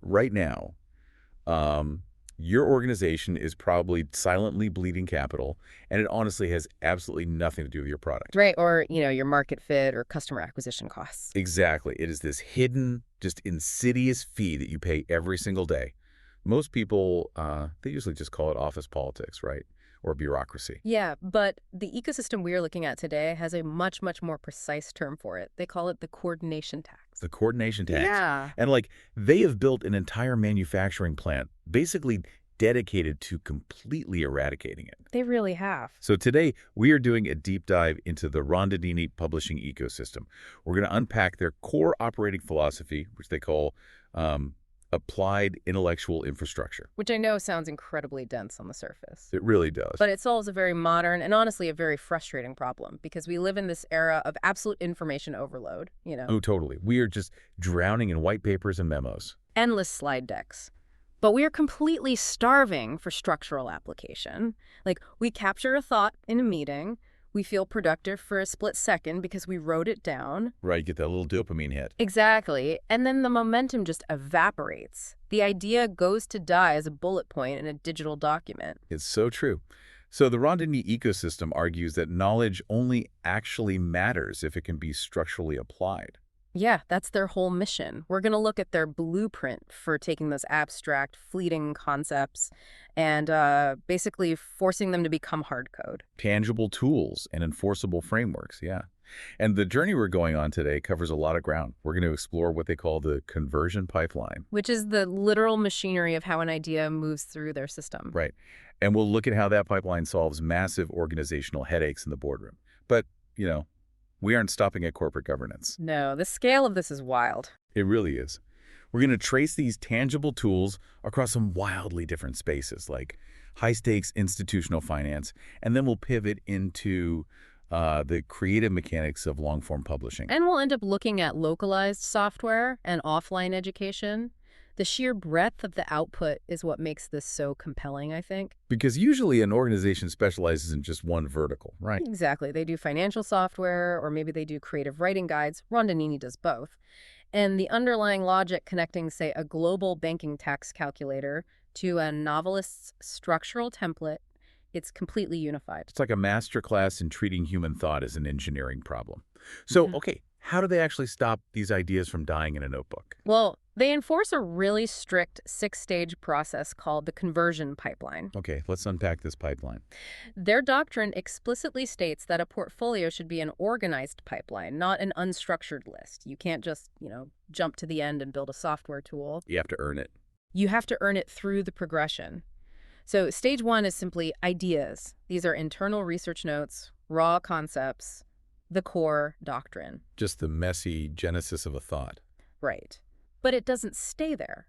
right now, your organization is probably silently bleeding capital, and it honestly has absolutely nothing to do with your product. Right, or, your market fit or customer acquisition costs. Exactly. It is this hidden, just insidious fee that you pay every single day. Most people, they usually just call it office politics, right? Or bureaucracy. Yeah, but the ecosystem we are looking at today has a much, much more precise term for it. They call it the coordination tax. The coordination tax. Yeah. And they have built an entire manufacturing plant basically dedicated to completely eradicating it. They really have. So today, we are doing a deep dive into the Rondanini Publishing Ecosystem. We're going to unpack their core operating philosophy, which they call applied intellectual infrastructure. Which I know sounds incredibly dense on the surface. It really does. But it solves a very modern and honestly a very frustrating problem because we live in this era of absolute information overload, Oh, totally. We are just drowning in white papers and memos. Endless slide decks. But we are completely starving for structural application. We capture a thought in a meeting, we feel productive for a split second because we wrote it down. Right, get that little dopamine hit. Exactly. And then the momentum just evaporates. The idea goes to die as a bullet point in a digital document. It's so true. So the Rondanini ecosystem argues that knowledge only actually matters if it can be structurally applied. Yeah, that's their whole mission. We're going to look at their blueprint for taking those abstract, fleeting concepts and basically forcing them to become hard code. Tangible tools and enforceable frameworks, yeah. And the journey we're going on today covers a lot of ground. We're going to explore what they call the conversion pipeline. Which is the literal machinery of how an idea moves through their system. Right. And we'll look at how that pipeline solves massive organizational headaches in the boardroom. But, we aren't stopping at corporate governance. No, the scale of this is wild. It really is. We're going to trace these tangible tools across some wildly different spaces, like high-stakes institutional finance, and then we'll pivot into the creative mechanics of long-form publishing. And we'll end up looking at localized software and offline education. The sheer breadth of the output is what makes this so compelling, I think. Because usually an organization specializes in just one vertical, right? Exactly. They do financial software, or maybe they do creative writing guides. Rondanini does both. And the underlying logic connecting, say, a global banking tax calculator to a novelist's structural template, it's completely unified. It's like a masterclass in treating human thought as an engineering problem. So, okay, how do they actually stop these ideas from dying in a notebook? Well, they enforce a really strict 6-stage process called the conversion pipeline. Okay, let's unpack this pipeline. Their doctrine explicitly states that a portfolio should be an organized pipeline, not an unstructured list. You can't just, jump to the end and build a software tool. You have to earn it. You have to earn it through the progression. So stage 1 is simply ideas. These are internal research notes, raw concepts, the core doctrine. Just the messy genesis of a thought. Right. But it doesn't stay there.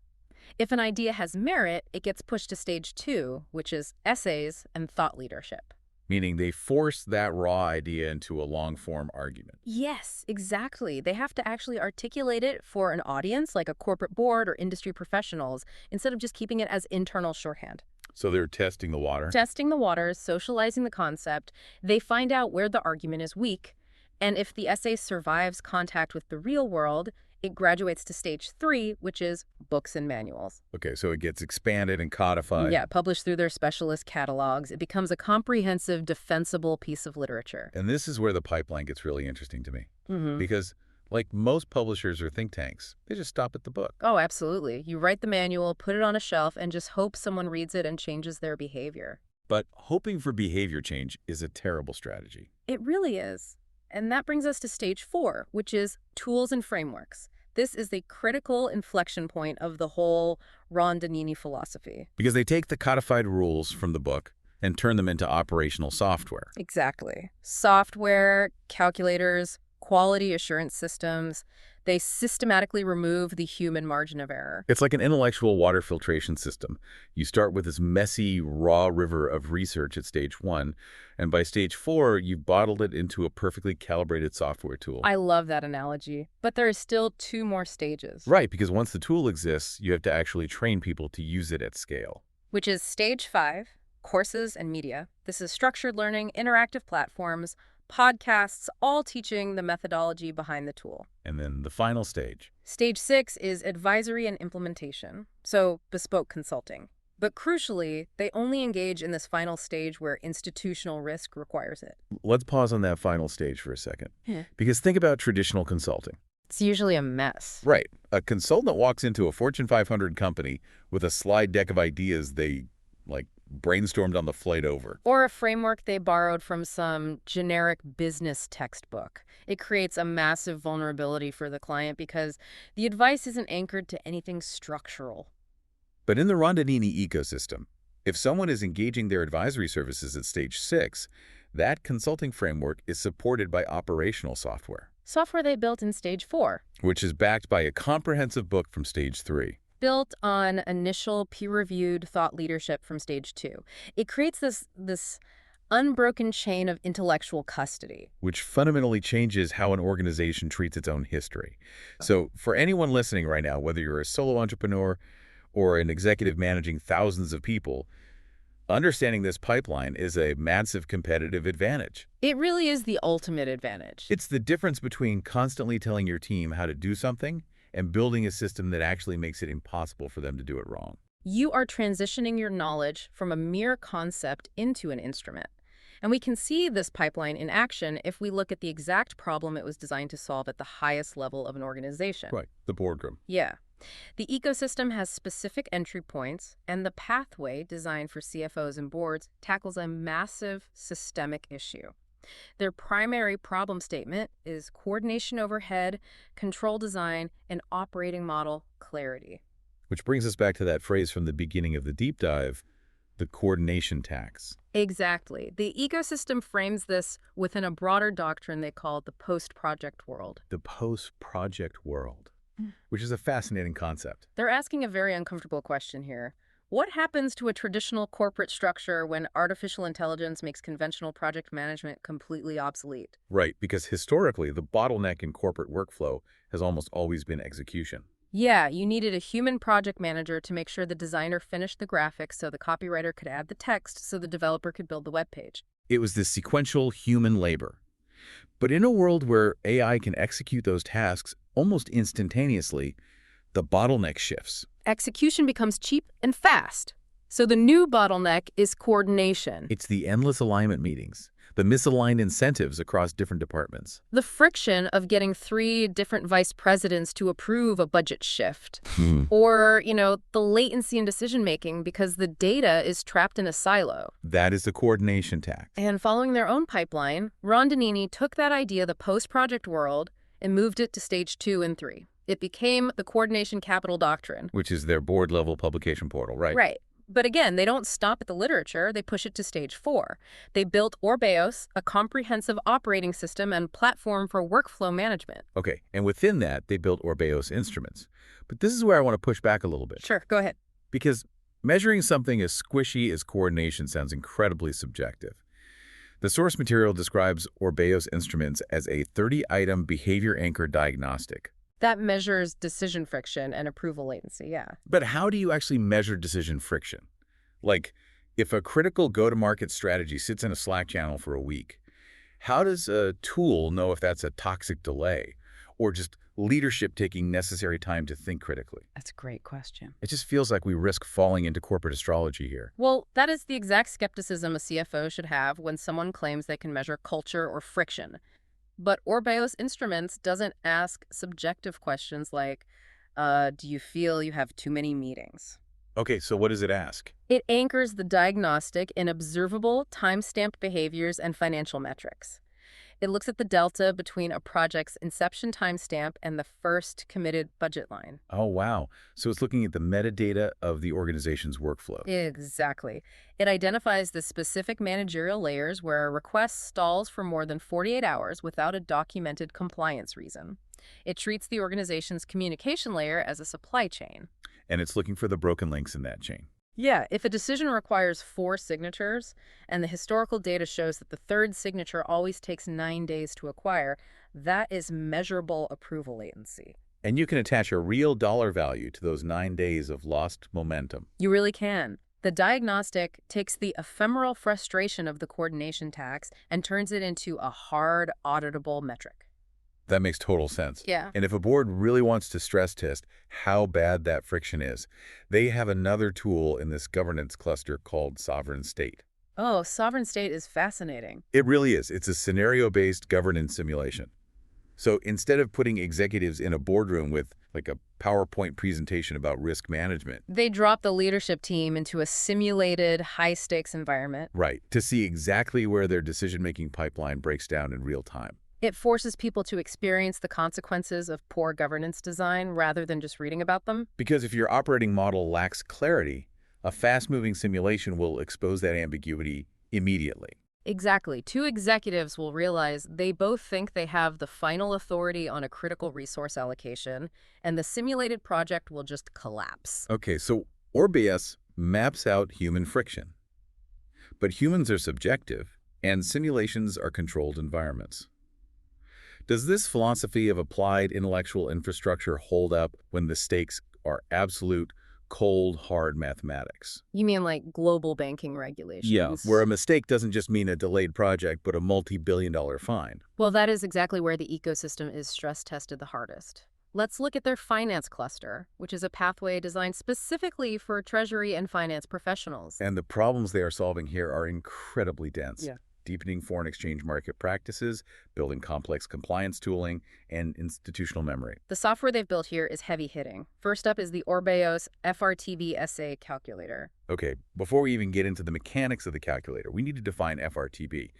If an idea has merit, it gets pushed to stage 2, which is essays and thought leadership. Meaning they force that raw idea into a long-form argument. Yes, exactly. They have to actually articulate it for an audience, like a corporate board or industry professionals, instead of just keeping it as internal shorthand. So they're testing the water? Testing the waters, socializing the concept. They find out where the argument is weak. And if the essay survives contact with the real world, it graduates to stage 3, which is books and manuals. Okay, so it gets expanded and codified. Yeah, published through their specialist catalogs. It becomes a comprehensive, defensible piece of literature. And this is where the pipeline gets really interesting to me. Because, like most publishers or think tanks, they just stop at the book. Oh, absolutely. You write the manual, put it on a shelf, and just hope someone reads it and changes their behavior. But hoping for behavior change is a terrible strategy. It really is. And that brings us to stage 4, which is tools and frameworks. This is the critical inflection point of the whole Rondanini philosophy. Because they take the codified rules from the book and turn them into operational software. Exactly. Software, calculators, quality assurance systems, they systematically remove the human margin of error. It's like an intellectual water filtration system. You start with this messy, raw river of research at stage 1, and by stage 4, you've bottled it into a perfectly calibrated software tool. I love that analogy. But there are still 2 more stages. Right, because once the tool exists, you have to actually train people to use it at scale. Which is stage 5, courses and media. This is structured learning, interactive platforms, podcasts, all teaching the methodology behind the tool. And then the final stage. Stage 6 is advisory and implementation, so bespoke consulting. But crucially, they only engage in this final stage where institutional risk requires it. Let's pause on that final stage for a second. Yeah. Because think about traditional consulting. It's usually a mess. Right. A consultant walks into a Fortune 500 company with a slide deck of ideas they, brainstormed on the flight over. Or a framework they borrowed from some generic business textbook. It creates a massive vulnerability for the client because the advice isn't anchored to anything structural. But in the Rondanini ecosystem, if someone is engaging their advisory services at stage 6, that consulting framework is supported by operational software. Software they built in stage 4. Which is backed by a comprehensive book from stage 3. Built on initial peer-reviewed thought leadership from stage 2. It creates this unbroken chain of intellectual custody. Which fundamentally changes how an organization treats its own history. So for anyone listening right now, whether you're a solo entrepreneur or an executive managing thousands of people, understanding this pipeline is a massive competitive advantage. It really is the ultimate advantage. It's the difference between constantly telling your team how to do something and building a system that actually makes it impossible for them to do it wrong. You are transitioning your knowledge from a mere concept into an instrument. And we can see this pipeline in action if we look at the exact problem it was designed to solve at the highest level of an organization. Right, the boardroom. Yeah. The ecosystem has specific entry points, and the pathway designed for CFOs and boards tackles a massive systemic issue. Their primary problem statement is coordination overhead, control design, and operating model clarity. Which brings us back to that phrase from the beginning of the deep dive, the coordination tax. Exactly. The ecosystem frames this within a broader doctrine they call the post-project world. The post-project world, which is a fascinating concept. They're asking a very uncomfortable question here. What happens to a traditional corporate structure when artificial intelligence makes conventional project management completely obsolete? Right, because historically, the bottleneck in corporate workflow has almost always been execution. Yeah, you needed a human project manager to make sure the designer finished the graphics so the copywriter could add the text so the developer could build the web page. It was this sequential human labor. But in a world where AI can execute those tasks almost instantaneously, the bottleneck shifts. Execution becomes cheap and fast. So the new bottleneck is coordination. It's the endless alignment meetings, the misaligned incentives across different departments. The friction of getting 3 different vice presidents to approve a budget shift. Or, the latency in decision-making because the data is trapped in a silo. That is the coordination tax. And following their own pipeline, Rondanini took that idea, the post-project world, and moved it to stage 2 and 3. It became the Coordination Capital Doctrine. Which is their board-level publication portal, right? Right. But again, they don't stop at the literature. They push it to stage 4. They built OrbaOS, a comprehensive operating system and platform for workflow management. Okay, and within that, they built OrbaOS instruments. But this is where I want to push back a little bit. Sure, go ahead. Because measuring something as squishy as coordination sounds incredibly subjective. The source material describes OrbaOS instruments as a 30-item behavior-anchored diagnostic. That measures decision friction and approval latency, yeah. But how do you actually measure decision friction? Like, if a critical go-to-market strategy sits in a Slack channel for a week, how does a tool know if that's a toxic delay or just leadership taking necessary time to think critically? That's a great question. It just feels like we risk falling into corporate astrology here. Well, that is the exact skepticism a CFO should have when someone claims they can measure culture or friction. But OrbaOS Instruments doesn't ask subjective questions like, do you feel you have too many meetings? Okay, so what does it ask? It anchors the diagnostic in observable, time-stamped behaviors and financial metrics. It looks at the delta between a project's inception timestamp and the first committed budget line. Oh, wow. So it's looking at the metadata of the organization's workflow. Exactly. It identifies the specific managerial layers where a request stalls for more than 48 hours without a documented compliance reason. It treats the organization's communication layer as a supply chain. And it's looking for the broken links in that chain. Yeah, if a decision requires 4 signatures, and the historical data shows that the 3rd signature always takes 9 days to acquire, that is measurable approval latency. And you can attach a real dollar value to those 9 days of lost momentum. You really can. The diagnostic takes the ephemeral frustration of the coordination tax and turns it into a hard, auditable metric. That makes total sense. Yeah. And if a board really wants to stress test how bad that friction is, they have another tool in this governance cluster called sovereign state. Oh, sovereign state is fascinating. It really is. It's a scenario-based governance simulation. So instead of putting executives in a boardroom with like a PowerPoint presentation about risk management, They drop the leadership team into a simulated, high-stakes environment. right, to see exactly where their decision-making pipeline breaks down in real time. It forces people to experience the consequences of poor governance design rather than just reading about them. Because if your operating model lacks clarity, a fast-moving simulation will expose that ambiguity immediately. Exactly. Two executives will realize they both think they have the final authority on a critical resource allocation, and the simulated project will just collapse. Okay, so OrbaOS maps out human friction. But humans are subjective, and simulations are controlled environments. Does this philosophy of applied intellectual infrastructure hold up when the stakes are absolute, cold, hard mathematics? You mean like global banking regulations? Where a mistake doesn't just mean a delayed project, but a multi-billion-dollar fine. Well, that is exactly where the ecosystem is stress-tested the hardest. Let's look at their finance cluster, which is a pathway designed specifically for treasury and finance professionals. And the problems they are solving here are incredibly dense. Yeah. Deepening foreign exchange market practices, building complex compliance tooling, and institutional memory. The software they've built here is heavy-hitting. First up is the OrbaOS FRTB SA calculator. Okay, before we even get into the mechanics of the calculator, we need to define FRTB.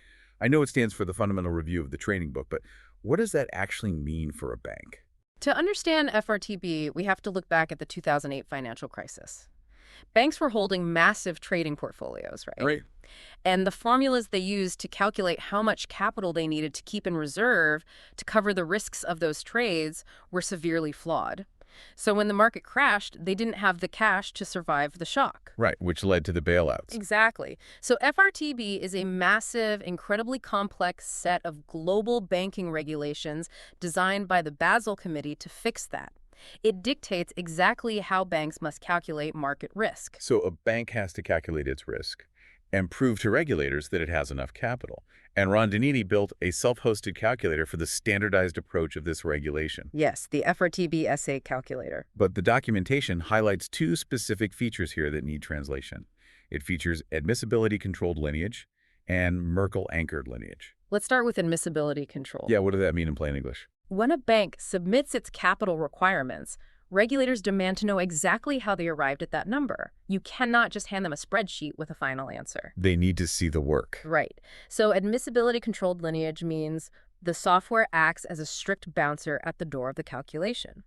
I know it stands for the Fundamental Review of the Training Book, but what does that actually mean for a bank? To understand FRTB, we have to look back at the 2008 financial crisis. Banks were holding massive trading portfolios, right? Right. And the formulas they used to calculate how much capital they needed to keep in reserve to cover the risks of those trades were severely flawed. So when the market crashed, they didn't have the cash to survive the shock. Right, which led to the bailouts. Exactly. So FRTB is a massive, incredibly complex set of global banking regulations designed by the Basel Committee to fix that. It dictates exactly how banks must calculate market risk. So a bank has to calculate its risk and prove to regulators that it has enough capital. And Rondanini built a self-hosted calculator for the standardized approach of this regulation. Yes, the FRTB SA calculator. But the documentation highlights two specific features here that need translation. It features admissibility-controlled lineage and Merkle-anchored lineage. Let's start with admissibility control. Yeah, what does that mean in plain English? When a bank submits its capital requirements, regulators demand to know exactly how they arrived at that number. You cannot just hand them a spreadsheet with a final answer. They need to see the work. Right. So admissibility-controlled lineage means the software acts as a strict bouncer at the door of the calculation.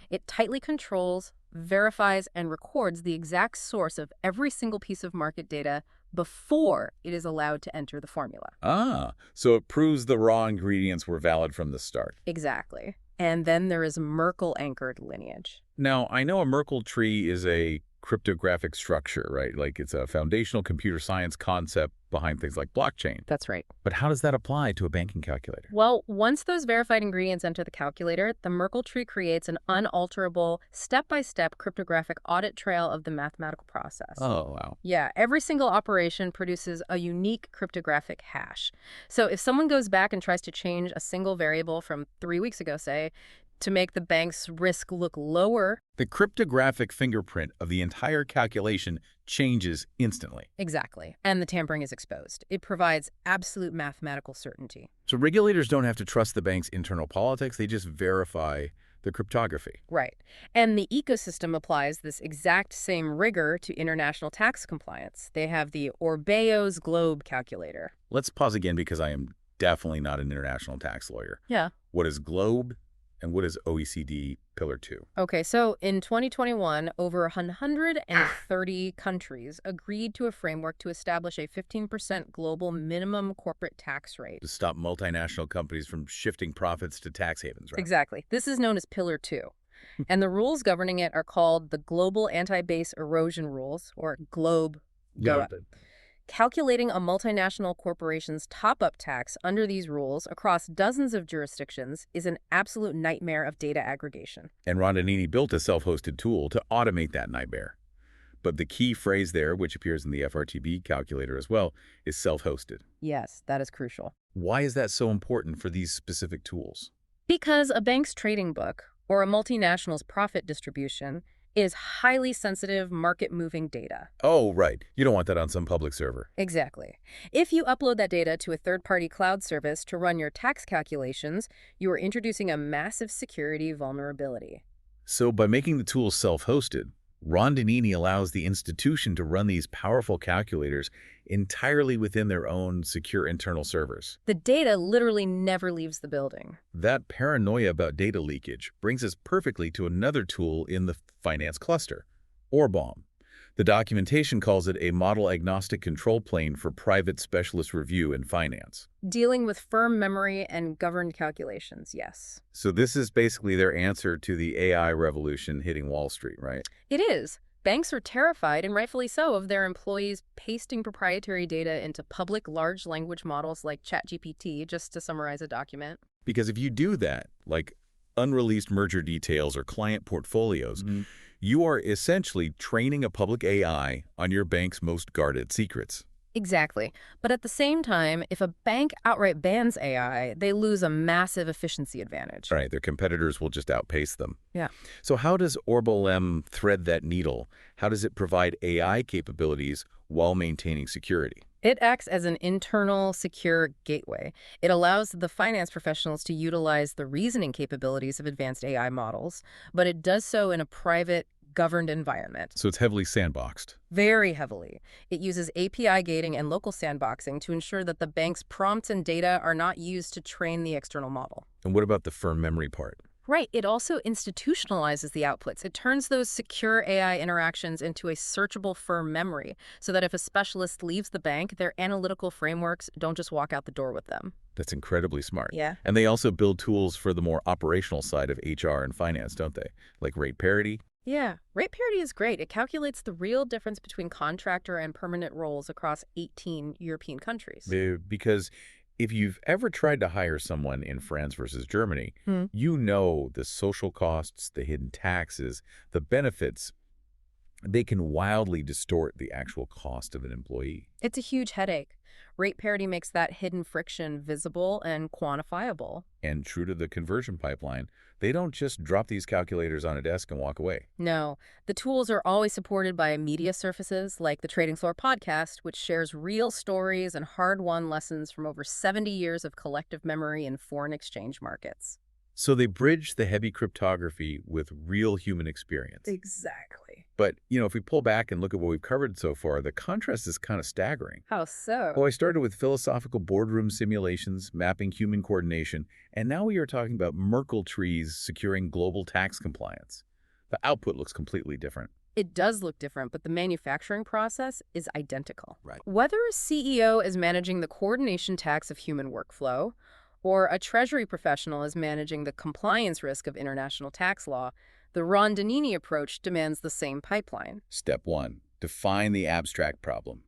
It tightly controls, verifies, and records the exact source of every single piece of market data before it is allowed to enter the formula. Ah, so it proves the raw ingredients were valid from the start. Exactly. And then there is Merkle-anchored lineage. Now, I know a Merkle tree is a cryptographic structure, right? Like it's a foundational computer science concept behind things like blockchain. That's right. But how does that apply to a banking calculator? Well, once those verified ingredients enter the calculator, the Merkle tree creates an unalterable, step-by-step cryptographic audit trail of the mathematical process. Oh, wow. Yeah, every single operation produces a unique cryptographic hash. So if someone goes back and tries to change a single variable from 3 weeks ago, say, to make the bank's risk look lower. The cryptographic fingerprint of the entire calculation changes instantly. Exactly. And the tampering is exposed. It provides absolute mathematical certainty. So regulators don't have to trust the bank's internal politics. They just verify the cryptography. Right. And the ecosystem applies this exact same rigor to international tax compliance. They have the OrbaOS Globe calculator. Let's pause again because I am definitely not an international tax lawyer. Yeah. What is Globe? And what is OECD Pillar 2? Okay, so in 2021, over 130 countries agreed to a framework to establish a 15% global minimum corporate tax rate. To stop multinational companies from shifting profits to tax havens, right? Exactly. This is known as Pillar 2. And the rules governing it are called the Global Anti-Base Erosion Rules, or GLOBE. Calculating a multinational corporation's top-up tax under these rules across dozens of jurisdictions is an absolute nightmare of data aggregation. And Rondanini built a self-hosted tool to automate that nightmare. But the key phrase there, which appears in the FRTB calculator as well, is self-hosted. Yes, that is crucial. Why is that so important for these specific tools? Because a bank's trading book or a multinational's profit distribution is highly sensitive, market-moving data. Oh, right. You don't want that on some public server. Exactly. If you upload that data to a third-party cloud service to run your tax calculations, you are introducing a massive security vulnerability. So by making the tool self-hosted, Rondanini allows the institution to run these powerful calculators entirely within their own secure internal servers. The data literally never leaves the building. That paranoia about data leakage brings us perfectly to another tool in the finance cluster, OrbaOS. The documentation calls it a model-agnostic control plane for private specialist review in finance. Dealing with firm memory and governed calculations, yes. So this is basically their answer to the AI revolution hitting Wall Street, right? It is. Banks are terrified, and rightfully so, of their employees pasting proprietary data into public large language models like ChatGPT, just to summarize a document. Because if you do that, like unreleased merger details or client portfolios, you are essentially training a public AI on your bank's most guarded secrets. Exactly. But at the same time, if a bank outright bans AI, they lose a massive efficiency advantage. Right, their competitors will just outpace them. Yeah. So how does OrbaOS thread that needle? How does it provide AI capabilities while maintaining security? It acts as an internal, secure gateway. It allows the finance professionals to utilize the reasoning capabilities of advanced AI models, but it does so in a private, governed environment. So it's heavily sandboxed. Very heavily. It uses API gating and local sandboxing to ensure that the bank's prompts and data are not used to train the external model. And what about the firm memory part? Right. It also institutionalizes the outputs. It turns those secure AI interactions into a searchable firm memory so that if a specialist leaves the bank, their analytical frameworks don't just walk out the door with them. That's incredibly smart. Yeah. And they also build tools for the more operational side of HR and finance, don't they? Like rate parity. Yeah. Rate parity is great. It calculates the real difference between contractor and permanent roles across 18 European countries. Because if you've ever tried to hire someone in France versus Germany, you know the social costs, the hidden taxes, the benefits, they can wildly distort the actual cost of an employee. It's a huge headache. Rate parity makes that hidden friction visible and quantifiable. And true to the conversion pipeline, they don't just drop these calculators on a desk and walk away. No, the tools are always supported by media surfaces like the Trading Floor podcast, which shares real stories and hard-won lessons from over 70 years of collective memory in foreign exchange markets. So they bridge the heavy cryptography with real human experience. Exactly. But, if we pull back and look at what we've covered so far, the contrast is kind of staggering. How so? Well, I started with philosophical boardroom simulations, mapping human coordination, and now we are talking about Merkle trees securing global tax compliance. The output looks completely different. It does look different, but the manufacturing process is identical. Right. Whether a CEO is managing the coordination tax of human workflow, or a treasury professional is managing the compliance risk of international tax law, the Rondanini approach demands the same pipeline. Step 1, define the abstract problem.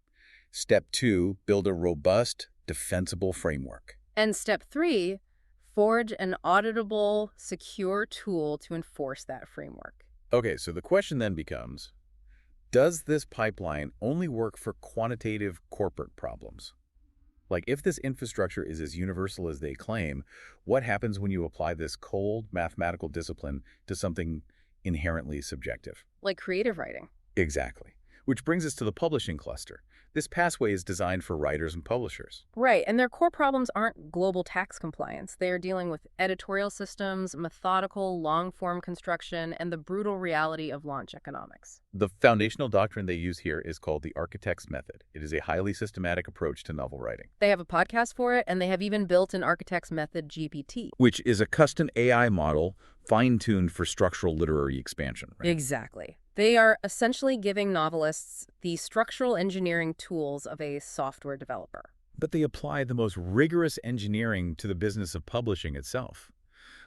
Step 2, build a robust, defensible framework. And step 3, forge an auditable, secure tool to enforce that framework. Okay, so the question then becomes, does this pipeline only work for quantitative corporate problems? Like, if this infrastructure is as universal as they claim, what happens when you apply this cold mathematical discipline to something inherently subjective? Like creative writing. Exactly. Which brings us to the publishing cluster. This pathway is designed for writers and publishers. Right, and their core problems aren't global tax compliance. They are dealing with editorial systems, methodical, long-form construction, and the brutal reality of launch economics. The foundational doctrine they use here is called the architect's method. It is a highly systematic approach to novel writing. They have a podcast for it, and they have even built an architect's method GPT. Which is a custom AI model fine-tuned for structural literary expansion. Right? Exactly. They are essentially giving novelists the structural engineering tools of a software developer. But they apply the most rigorous engineering to the business of publishing itself.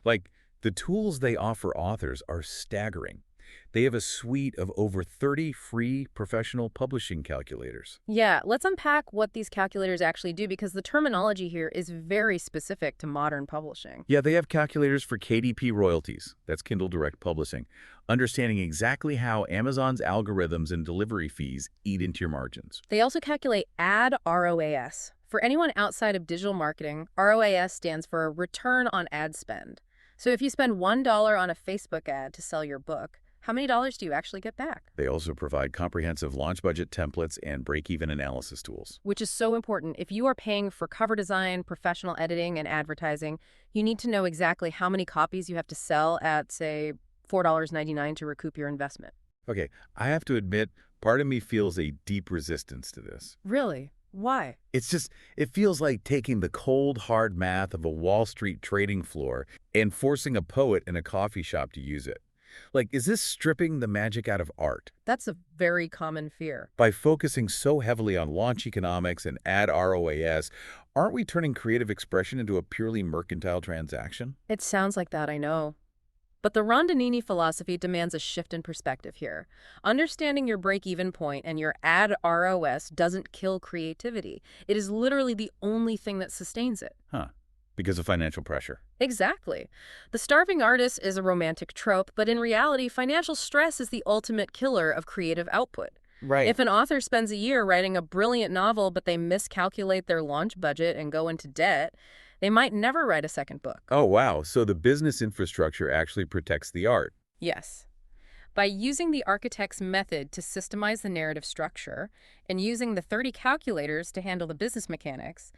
Like, the tools they offer authors are staggering. They have a suite of over 30 free professional publishing calculators. Yeah, let's unpack what these calculators actually do because the terminology here is very specific to modern publishing. Yeah, they have calculators for KDP royalties, that's Kindle Direct Publishing, understanding exactly how Amazon's algorithms and delivery fees eat into your margins. They also calculate ad ROAS. For anyone outside of digital marketing, ROAS stands for return on ad spend. So if you spend $1 on a Facebook ad to sell your book, how many dollars do you actually get back? They also provide comprehensive launch budget templates and break-even analysis tools. Which is so important. If you are paying for cover design, professional editing, and advertising, you need to know exactly how many copies you have to sell at, say, $4.99 to recoup your investment. Okay, I have to admit, part of me feels a deep resistance to this. Really? Why? It feels like taking the cold, hard math of a Wall Street trading floor and forcing a poet in a coffee shop to use it. Like, is this stripping the magic out of art? That's a very common fear. By focusing so heavily on launch economics and ad ROAS, aren't we turning creative expression into a purely mercantile transaction? It sounds like that, I know. But the Rondanini philosophy demands a shift in perspective here. Understanding your break-even point and your ad ROS doesn't kill creativity. It is literally the only thing that sustains it. Huh. Because of financial pressure. Exactly. The starving artist is a romantic trope, but in reality, financial stress is the ultimate killer of creative output. Right. If an author spends a year writing a brilliant novel, but they miscalculate their launch budget and go into debt, they might never write a second book. Oh, wow. So the business infrastructure actually protects the art. Yes. By using the architect's method to systemize the narrative structure and using the 30 calculators to handle the business mechanics,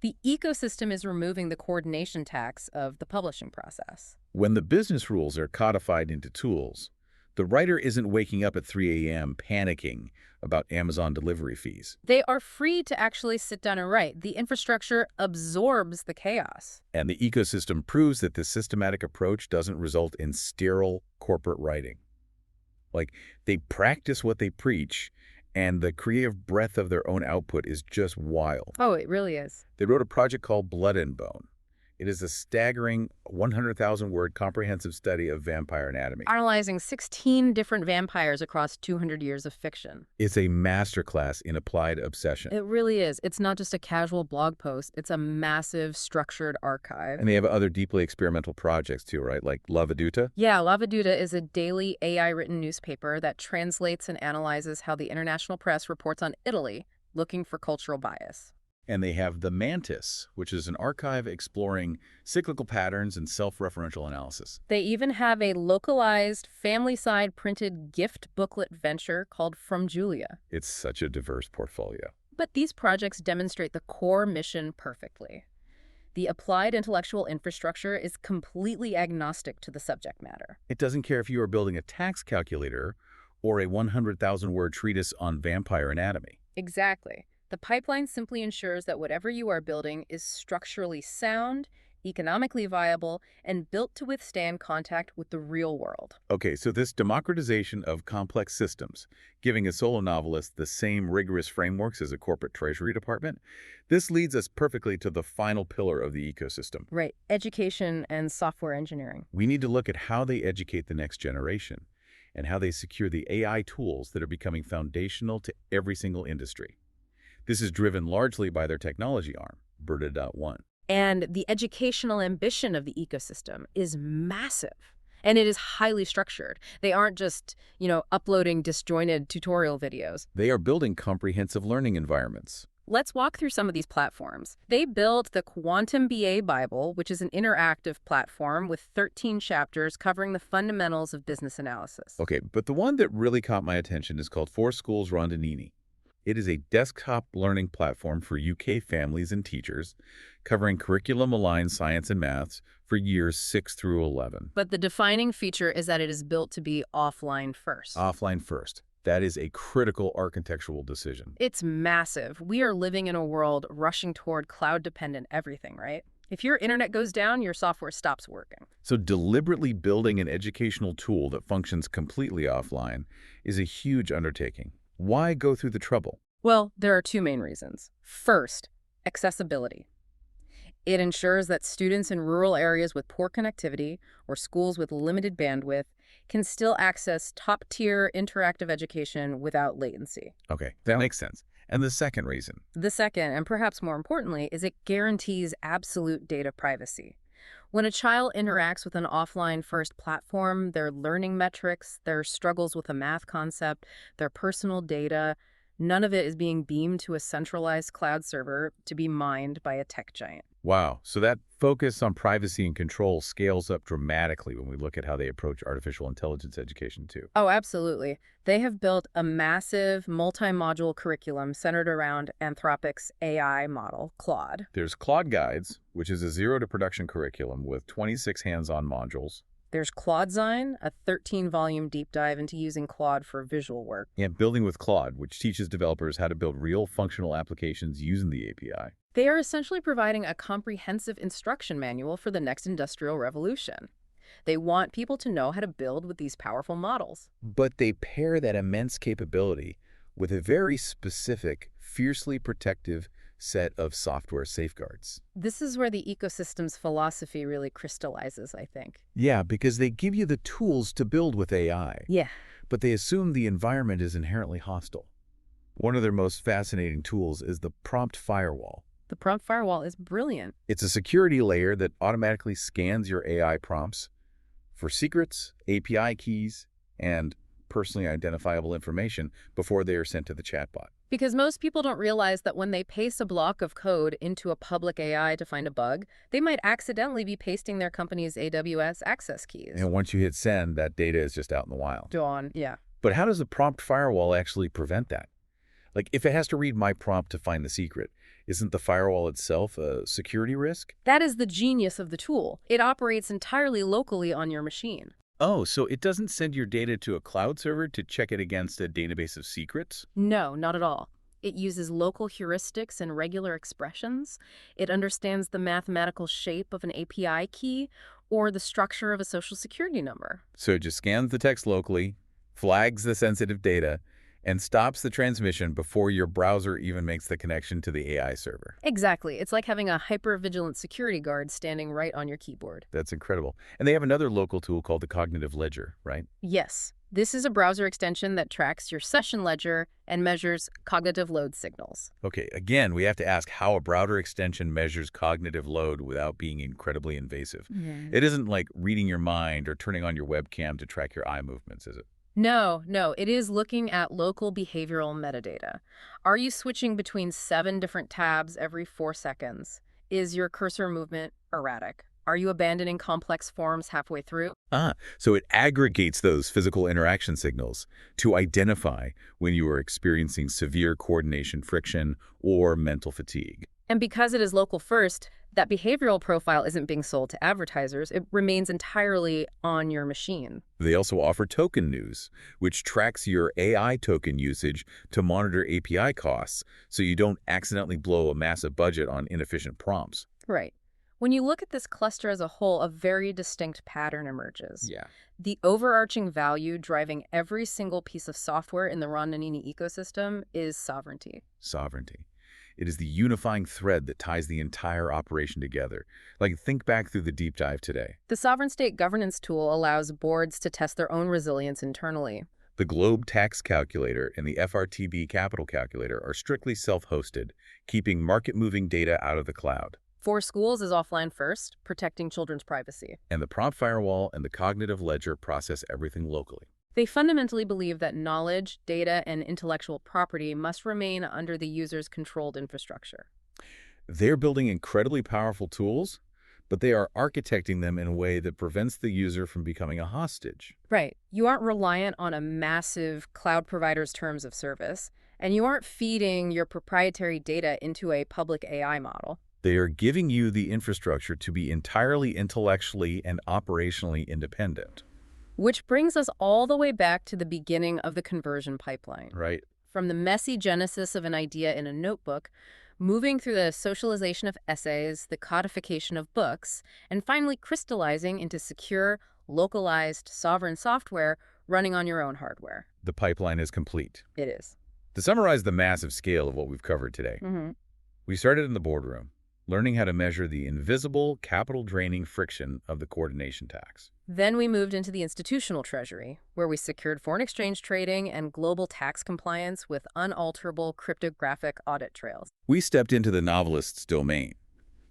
the ecosystem is removing the coordination tax of the publishing process. When the business rules are codified into tools, the writer isn't waking up at 3 a.m. panicking about Amazon delivery fees. They are free to actually sit down and write. The infrastructure absorbs the chaos. And the ecosystem proves that this systematic approach doesn't result in sterile corporate writing. Like, they practice what they preach, and the creative breadth of their own output is just wild. Oh, it really is. They wrote a project called Blood and Bone. It is a staggering 100,000-word comprehensive study of vampire anatomy. Analyzing 16 different vampires across 200 years of fiction. It's a masterclass in applied obsession. It really is. It's not just a casual blog post. It's a massive, structured archive. And they have other deeply experimental projects too, right? Like La Veduta? Yeah, La Veduta is a daily AI-written newspaper that translates and analyzes how the international press reports on Italy, looking for cultural bias. And they have The Mantis, which is an archive exploring cyclical patterns and self-referential analysis. They even have a localized, family-side printed gift booklet venture called From Julia. It's such a diverse portfolio. But these projects demonstrate the core mission perfectly. The applied intellectual infrastructure is completely agnostic to the subject matter. It doesn't care if you are building a tax calculator or a 100,000-word treatise on vampire anatomy. Exactly. The pipeline simply ensures that whatever you are building is structurally sound, economically viable, and built to withstand contact with the real world. Okay, so this democratization of complex systems, giving a solo novelist the same rigorous frameworks as a corporate treasury department, this leads us perfectly to the final pillar of the ecosystem. Right, education and software engineering. We need to look at how they educate the next generation and how they secure the AI tools that are becoming foundational to every single industry. This is driven largely by their technology arm, Berta.1. And the educational ambition of the ecosystem is massive. And it is highly structured. They aren't just, uploading disjointed tutorial videos. They are building comprehensive learning environments. Let's walk through some of these platforms. They built the Quantum BA Bible, which is an interactive platform with 13 chapters covering the fundamentals of business analysis. Okay, but the one that really caught my attention is called For Schools Rondanini. It is a desktop learning platform for UK families and teachers, covering curriculum-aligned science and maths for years 6 through 11. But the defining feature is that it is built to be offline first. Offline first. That is a critical architectural decision. It's massive. We are living in a world rushing toward cloud-dependent everything, right? If your internet goes down, your software stops working. So deliberately building an educational tool that functions completely offline is a huge undertaking. Why go through the trouble? Well, there are two main reasons. First, accessibility. It ensures that students in rural areas with poor connectivity or schools with limited bandwidth can still access top-tier interactive education without latency. Okay, that makes sense. And the second reason? The second, and perhaps more importantly, is it guarantees absolute data privacy. When a child interacts with an offline-first platform, their learning metrics, their struggles with a math concept, their personal data, none of it is being beamed to a centralized cloud server to be mined by a tech giant. Wow, so that focus on privacy and control scales up dramatically when we look at how they approach artificial intelligence education too. Oh, absolutely. They have built a massive multi-module curriculum centered around Anthropic's AI model, Claude. There's Claude Guides, which is a zero-to-production curriculum with 26 hands-on modules. There's Claudesign, a 13-volume deep dive into using Claude for visual work. And Building with Claude, which teaches developers how to build real functional applications using the API. They are essentially providing a comprehensive instruction manual for the next industrial revolution. They want people to know how to build with these powerful models. But they pair that immense capability with a very specific, fiercely protective set of software safeguards. This is where the ecosystem's philosophy really crystallizes, I think. Yeah, because they give you the tools to build with AI. Yeah. But they assume the environment is inherently hostile. One of their most fascinating tools is the prompt firewall. The prompt firewall is brilliant. It's a security layer that automatically scans your AI prompts for secrets, API keys, and personally identifiable information before they are sent to the chatbot. Because most people don't realize that when they paste a block of code into a public AI to find a bug, they might accidentally be pasting their company's AWS access keys. And once you hit send, that data is just out in the wild. Dawn, yeah. But how does the prompt firewall actually prevent that? Like, if it has to read my prompt to find the secret, isn't the firewall itself a security risk? That is the genius of the tool. It operates entirely locally on your machine. Oh, so it doesn't send your data to a cloud server to check it against a database of secrets? No, not at all. It uses local heuristics and regular expressions. It understands the mathematical shape of an API key or the structure of a social security number. So it just scans the text locally, flags the sensitive data, and stops the transmission before your browser even makes the connection to the AI server. Exactly. It's like having a hyper-vigilant security guard standing right on your keyboard. That's incredible. And they have another local tool called the Cognitive Ledger, right? Yes. This is a browser extension that tracks your session ledger and measures cognitive load signals. Okay, again, we have to ask how a browser extension measures cognitive load without being incredibly invasive. It isn't like reading your mind or turning on your webcam to track your eye movements, is it? No, it is looking at local behavioral metadata. Are you switching between 7 different tabs every 4 seconds? Is your cursor movement erratic? Are you abandoning complex forms halfway through? So it aggregates those physical interaction signals to identify when you are experiencing severe coordination friction or mental fatigue. And because it is local first, that behavioral profile isn't being sold to advertisers. It remains entirely on your machine. They also offer token news, which tracks your AI token usage to monitor API costs so you don't accidentally blow a massive budget on inefficient prompts. Right. When you look at this cluster as a whole, a very distinct pattern emerges. Yeah. The overarching value driving every single piece of software in the Rondanini ecosystem is sovereignty. Sovereignty. It is the unifying thread that ties the entire operation together. Like, think back through the deep dive today. The sovereign state governance tool allows boards to test their own resilience internally. The Globe Tax Calculator and the FRTB Capital Calculator are strictly self-hosted, keeping market-moving data out of the cloud. For schools is offline first, protecting children's privacy. And the prompt firewall and the cognitive ledger process everything locally. They fundamentally believe that knowledge, data, and intellectual property must remain under the user's controlled infrastructure. They're building incredibly powerful tools, but they are architecting them in a way that prevents the user from becoming a hostage. Right. You aren't reliant on a massive cloud provider's terms of service, and you aren't feeding your proprietary data into a public AI model. They are giving you the infrastructure to be entirely intellectually and operationally independent. Which brings us all the way back to the beginning of the conversion pipeline. Right. From the messy genesis of an idea in a notebook, moving through the socialization of essays, the codification of books, and finally crystallizing into secure, localized, sovereign software running on your own hardware. The pipeline is complete. It is. To summarize the massive scale of what we've covered today, we started in the boardroom. learning how to measure the invisible, capital-draining friction of the coordination tax. Then we moved into the institutional treasury, where we secured foreign exchange trading and global tax compliance with unalterable cryptographic audit trails. We stepped into the novelist's domain,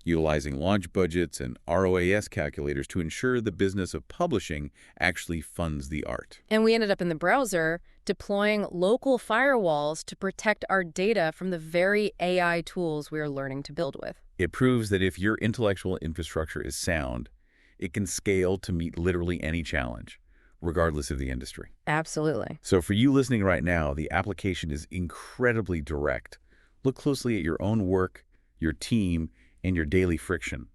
utilizing launch budgets and ROAS calculators to ensure the business of publishing actually funds the art. And we ended up in the browser deploying local firewalls to protect our data from the very AI tools we are learning to build with. It proves that if your intellectual infrastructure is sound, it can scale to meet literally any challenge, regardless of the industry. Absolutely. So for you listening right now, the application is incredibly direct. Look closely at your own work, your team, and your daily friction.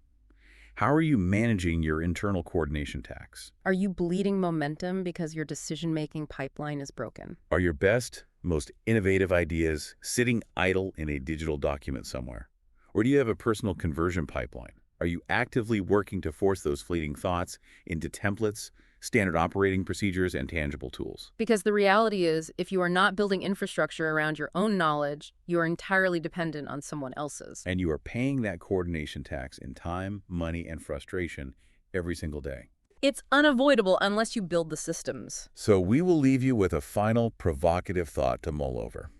How are you managing your internal coordination tax? Are you bleeding momentum because your decision-making pipeline is broken? Are your best, most innovative ideas sitting idle in a digital document somewhere? Or do you have a personal conversion pipeline? Are you actively working to force those fleeting thoughts into templates, standard operating procedures, and tangible tools? Because the reality is, if you are not building infrastructure around your own knowledge, you are entirely dependent on someone else's. And you are paying that coordination tax in time, money, and frustration every single day. It's unavoidable unless you build the systems. So we will leave you with a final provocative thought to mull over.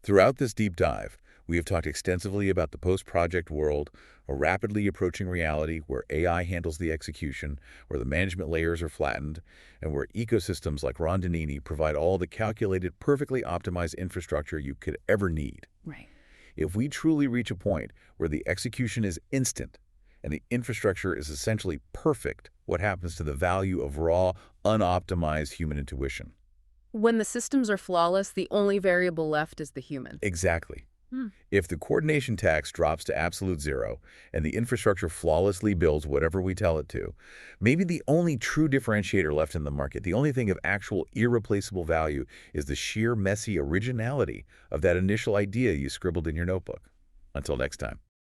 Throughout this deep dive, we have talked extensively about the post-project world, a rapidly approaching reality where AI handles the execution, where the management layers are flattened, and where ecosystems like Rondanini provide all the calculated, perfectly optimized infrastructure you could ever need. Right. If we truly reach a point where the execution is instant and the infrastructure is essentially perfect, what happens to the value of raw, unoptimized human intuition? When the systems are flawless, the only variable left is the human. Exactly. If the coordination tax drops to absolute zero and the infrastructure flawlessly builds whatever we tell it to, maybe the only true differentiator left in the market, the only thing of actual irreplaceable value, is the sheer messy originality of that initial idea you scribbled in your notebook. Until next time.